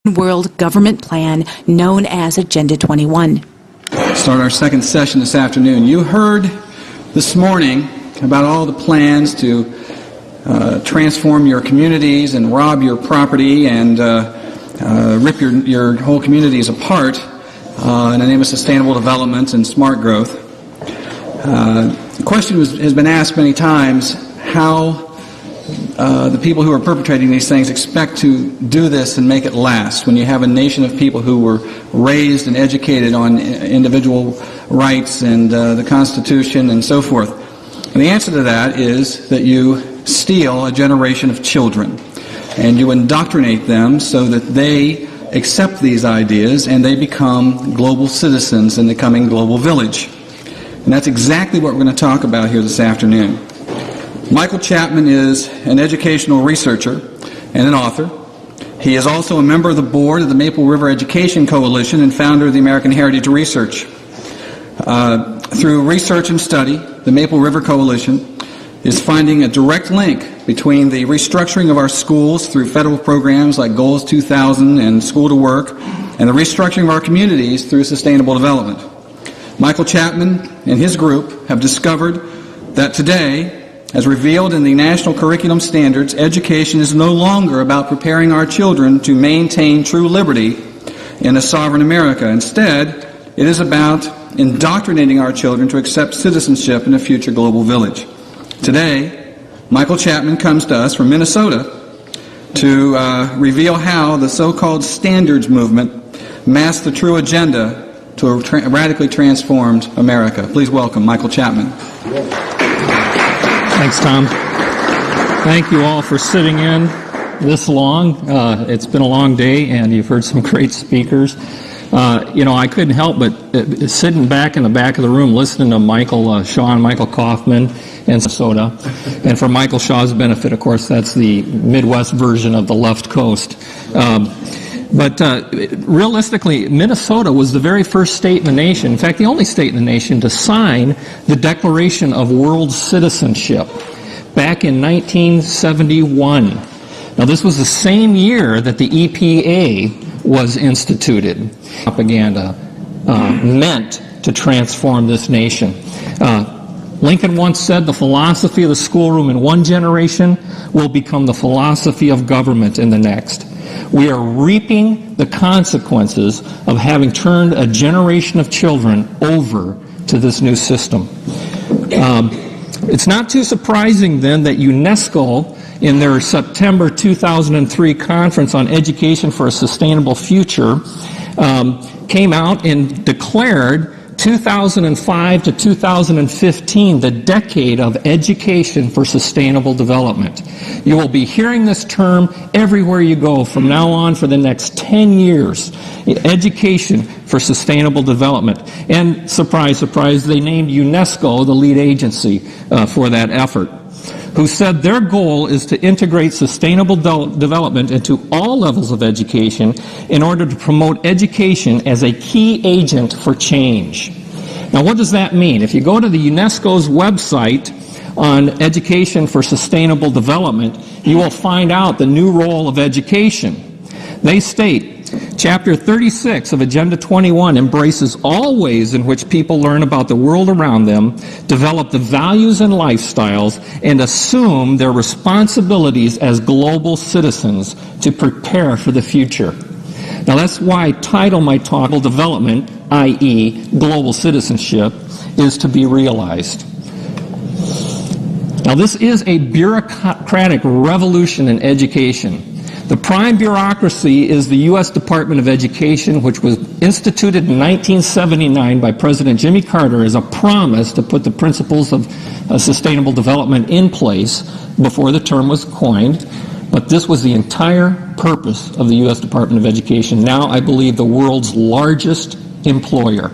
World Government Plan known as Agenda 21. Start our second session this afternoon. You heard this morning about all the plans to transform your communities and rob your property and rip your whole communities apart in the name of sustainable development and smart growth. The question has been asked many times how the people who are perpetrating these things expect to do this and make it last when you have a nation of people who were raised and educated on individual rights and the Constitution and so forth. And the answer to that is that you steal a generation of children and you indoctrinate them so that they accept these ideas and they become global citizens in the coming global village. And that's exactly what we're going to talk about here this afternoon. Michael Chapman is an educational researcher and an author. He is also a member of the board of the Maple River Education Coalition and founder of the American Heritage Research. Through research and study, the Maple River Coalition is finding a direct link between the restructuring of our schools through federal programs like Goals 2000 and School to Work, and the restructuring of our communities through sustainable development. Michael Chapman and his group have discovered that today, as revealed in the national curriculum standards, education is no longer about preparing our children to maintain true liberty in a sovereign America. Instead, it is about indoctrinating our children to accept citizenship in a future global village. Today, Michael Chapman comes to us from Minnesota to reveal how the so-called standards movement masks the true agenda to a radically transformed America. Please welcome Michael Chapman. Thanks, Tom. Thank you all for sitting in this long. It's been a long day, and you've heard some great speakers. I couldn't help but sitting back in the back of the room listening to Michael Shaw and Michael Kaufman in Minnesota. And for Michael Shaw's benefit, of course, that's the Midwest version of the left coast. But realistically, Minnesota was the very first state in the nation, in fact, the only state in the nation to sign the Declaration of World Citizenship back in 1971. Now, this was the same year that the EPA was instituted. Propaganda meant to transform this nation. Lincoln once said, the philosophy of the schoolroom in one generation will become the philosophy of government in the next. We are reaping the consequences of having turned a generation of children over to this new system. It's not too surprising then that UNESCO, in their September 2003 conference on education for a sustainable future, came out and declared 2005 to 2015, the decade of education for sustainable development. You will be hearing this term everywhere you go from now on for the next 10 years. Education for sustainable development. And surprise, surprise, they named UNESCO the lead agency for that effort, who said their goal is to integrate sustainable development into all levels of education in order to promote education as a key agent for change. Now, what does that mean? If you go to the UNESCO's website on education for sustainable development, you will find out the new role of education. They state, Chapter 36 of Agenda 21 embraces all ways in which people learn about the world around them, develop the values and lifestyles, and assume their responsibilities as global citizens to prepare for the future. Now that's why I title my talk, Development, i.e. Global Citizenship, is to be realized. Now this is a bureaucratic revolution in education. The prime bureaucracy is the U.S. Department of Education, which was instituted in 1979 by President Jimmy Carter as a promise to put the principles of sustainable development in place before the term was coined. But this was the entire purpose of the U.S. Department of Education, now I believe the world's largest employer.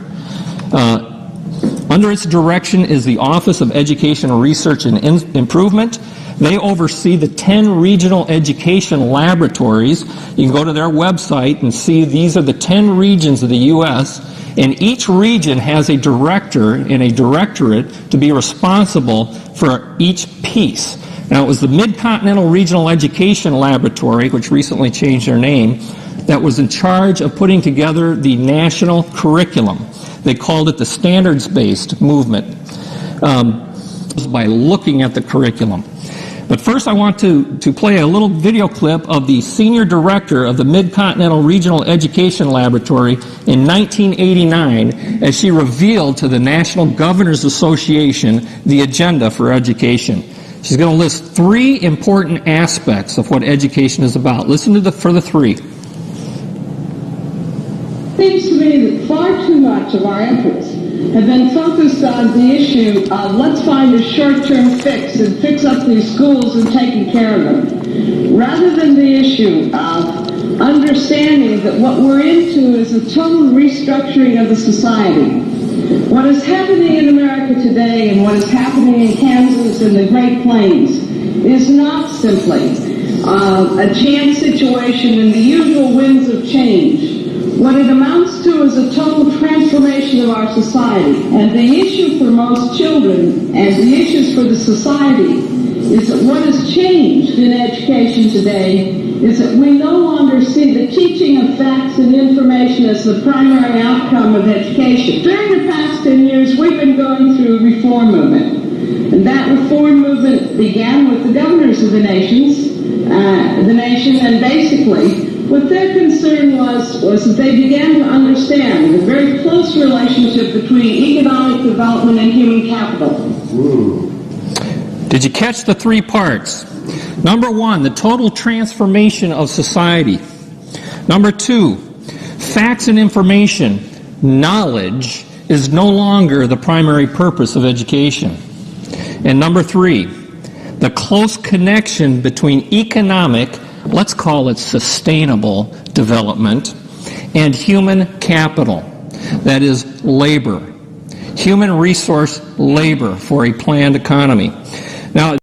Under its direction is the Office of Educational Research and Improvement. They oversee the 10 regional education laboratories. You can go to their website and see these are the 10 regions of the U.S., and each region has a director and a directorate to be responsible for each piece. Now, it was the Mid-Continental Regional Education Laboratory, which recently changed their name, that was in charge of putting together the national curriculum. They called it the standards-based movement, by looking at the curriculum. But first I want to play a little video clip of the senior director of the Mid-Continental Regional Education Laboratory in 1989 as she revealed to the National Governors Association the agenda for education. She's going to list 3 important aspects of what education is about. Listen to for the 3. It seems to me that far too much of our efforts have been focused on the issue of let's find a short-term fix and fix up these schools and taking care of them, rather than the issue of understanding that what we're into is a total restructuring of the society. What is happening in America today and what is happening in Kansas and the Great Plains is not simply a chance situation in the usual winds of change. What it amounts to is a total transformation of our society. And the issue for most children and the issues for the society is that what has changed in education today is that we no longer see the teaching of facts and information as the primary outcome of education. During the past 10 years, we've been going through a reform movement. And that reform movement began with the governors of the nation, and basically what their concern was that they began to understand the very close relationship between economic development and human capital. Did you catch the 3 parts? Number 1, the total transformation of society. Number 2, facts and information, knowledge, is no longer the primary purpose of education. And number 3, the close connection between economic, let's call it sustainable development, and human capital, that is labor, human resource labor for a planned economy. Now,